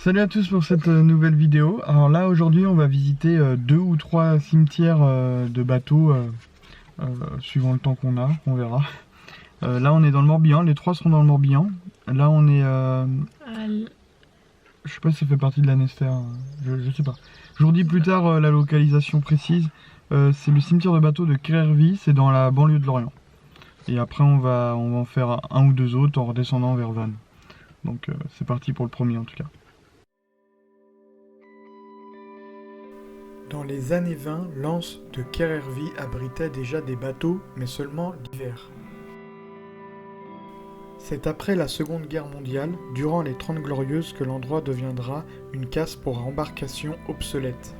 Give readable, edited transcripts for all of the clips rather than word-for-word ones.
Salut à tous pour cette nouvelle vidéo. Alors là aujourd'hui on va visiter 2 ou 3 cimetières de bateaux suivant le temps qu'on a, on verra. Là on est dans le Morbihan, les 3 seront dans le Morbihan. Là on est... Je sais pas si ça fait partie de la Nester, je sais pas. Je vous redis plus tard la localisation précise. C'est le cimetière de bateaux de Querervy, c'est dans la banlieue de Lorient. Et après on va en faire un ou deux autres en redescendant vers Vannes. Donc c'est parti pour le premier en tout cas. Dans les années 20, l'anse de Querervy abritait déjà des bateaux, mais seulement l'hiver. C'est après la Seconde Guerre mondiale, durant les 30 Glorieuses, que l'endroit deviendra une casse pour embarcations obsolètes.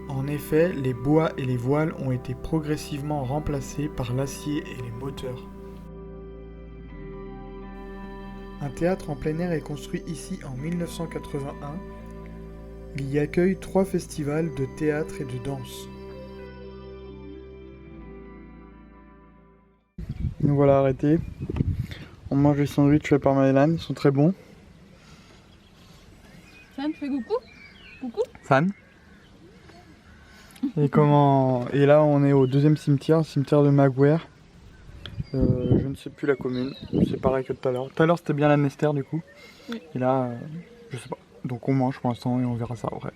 En effet, les bois et les voiles ont été progressivement remplacés par l'acier et les moteurs. Un théâtre en plein air est construit ici en 1981. Il y accueille 3 festivals de théâtre et de danse. Nous voilà arrêtés. On mange des sandwichs faits par Maëlan, ils sont très bons. Fan, fais coucou. Coucou. Fan. Et là on est au deuxième cimetière, le cimetière de Maguire. Je ne sais plus la commune, c'est pareil que tout à l'heure. Tout à l'heure c'était bien la Nester du coup. Oui. Et là, je sais pas. Donc on mange pour l'instant et on verra ça après.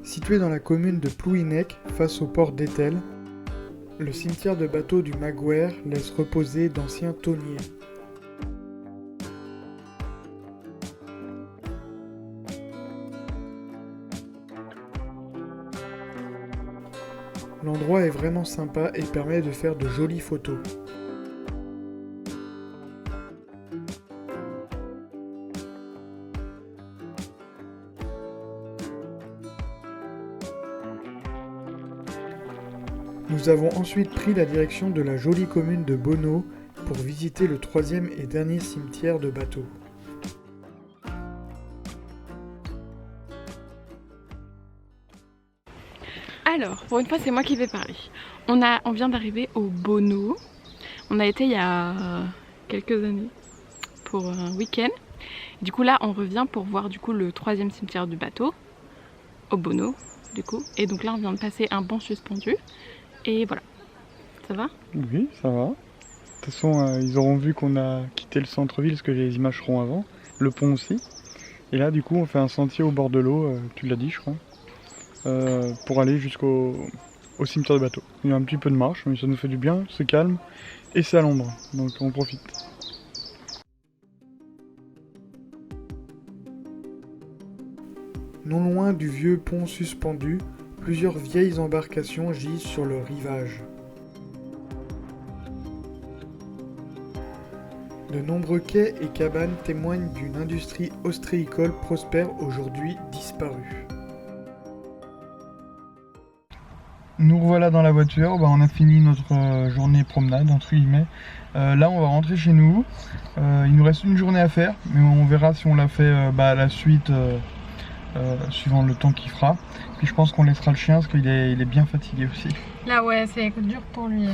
Situé dans la commune de Plouhinec, face au port d'Etel, le cimetière de bateaux du Maguire laisse reposer d'anciens tonniers. L'endroit est vraiment sympa et permet de faire de jolies photos. Nous avons ensuite pris la direction de la jolie commune de Bonneau pour visiter le 3e et dernier cimetière de bateaux. Alors, pour une fois, c'est moi qui vais parler. On vient d'arriver au Bonneau. On a été il y a quelques années pour un week-end. Du coup, là, on revient pour voir du coup le 3e cimetière du bateau au Bonneau, du coup. Et donc là, on vient de passer un pont suspendu. Et voilà. Ça va? Oui, ça va. De toute façon, ils auront vu qu'on a quitté le centre-ville, parce que les images seront avant. Le pont aussi. Et là, du coup, on fait un sentier au bord de l'eau, tu l'as dit, je crois. Pour aller jusqu'au cimetière de bateau. Il y a un petit peu de marche, mais ça nous fait du bien, c'est calme et c'est à l'ombre, donc on profite. Non loin du vieux pont suspendu, plusieurs vieilles embarcations gisent sur le rivage. De nombreux quais et cabanes témoignent d'une industrie ostréicole prospère aujourd'hui disparue. Nous revoilà dans la voiture, on a fini notre journée promenade entre guillemets. Là on va rentrer chez nous, il nous reste une journée à faire, mais on verra si on la fait à la suite, suivant le temps qu'il fera. Puis je pense qu'on laissera le chien parce qu'il est bien fatigué aussi. Là, ouais, c'est dur pour lui.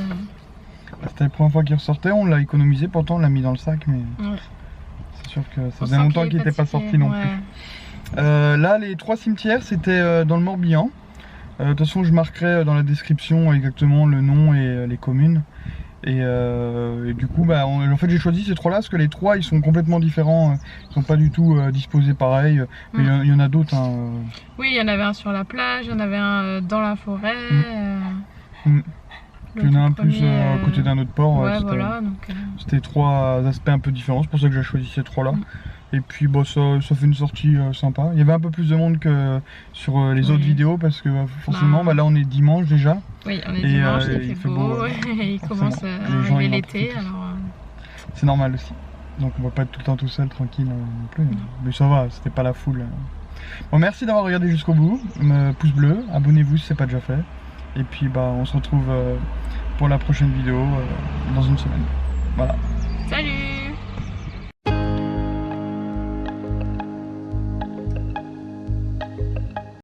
C'était la première fois qu'il ressortait, on l'a économisé, pourtant on l'a mis dans le sac, mais Ouais. c'est sûr que ça faisait longtemps qu'il n'était pas sorti non plus. Là les 3 cimetières c'était dans le Morbihan. De toute façon je marquerai dans la description exactement le nom et les communes. Et du coup en fait j'ai choisi ces 3 là parce que les 3 ils sont complètement différents, ils sont pas du tout disposés pareil, mais il y en a d'autres. Oui, il y en avait un sur la plage, il y en avait un dans la forêt. Il y en a un plus à côté d'un autre port. Ouais, voilà, c'était 3 aspects un peu différents, c'est pour ça que j'ai choisi ces 3 là. Et puis ça fait une sortie sympa. Il y avait un peu plus de monde que sur les autres vidéos parce que forcément là on est dimanche déjà. Oui, on est dimanche, il fait beau, il commence à arriver l'été. C'est normal aussi. Donc on va pas être tout le temps tout seul, tranquille non plus. Mais ça va, c'était pas la foule. Bon, merci d'avoir regardé jusqu'au bout. Pouce bleu, abonnez-vous si c'est pas déjà fait. Et puis on se retrouve pour la prochaine vidéo dans une semaine. Voilà.